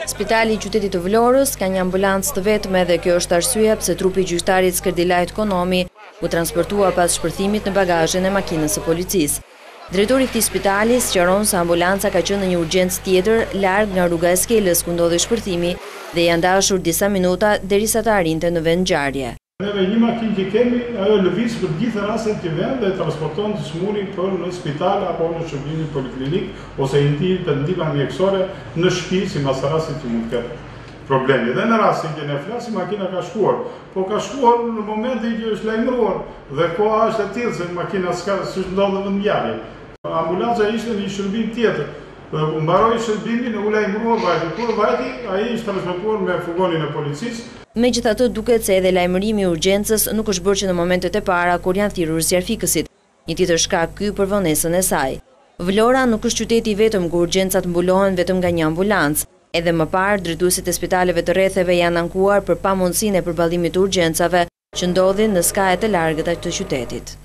Spitali i qytetit të Vlorës ka një ambulancë të vetme dhe kjo është arsyeja pse trupi i gjyqtarit Skërdilajt Konomi u transportua pas shpërthimit në bagazhin e makinës së policisë. Drejtori i këtij spitali sqaron se ambulanca ka qenë në një urgjencë tjetër larg nga rruga e Skelës ku ndodhi shpërthimi dhe janë dashur disa minuta derisa të arrinte në vend ngjarje. Neve një makinë që kemi, ajo lëviz për gjithë rastet që vjen dhe transporton të smurin për në spital apo në shërbimin poliklinik ose për ndihma mjekësore në shtëpi si mas rastit që mund të ketë problemi. Dhe në rastin që ne flasim, makina ka shkuar, po ka shkuar në momentin që është lajmëruar dhe koha është e tillë se makina s'është ndodhur në ngjarje. Ambulanca ishte në një shërbim tjetër. Mbaroi shërbimin e u lajmëruar vajti. Kur vajti, ai ishte transportuar me furgonin e policisë. Megjithatë, duket se edhe lajmërimi i urgjencës nuk është bërë që në momentet e para kur janë thirrur zjarfikësit. Një tjetër shkak ky për vonesën e saj. Vlora nuk është qyteti i vetëm ku urgjencat mbulohen vetëm nga një ambulancë. Edhe më parë, drejtuesit e spitaleve të rretheve janë ankuar për pamundësinë e përballimit të urgjencave që ndodhin në skajet e largëta të qytetit.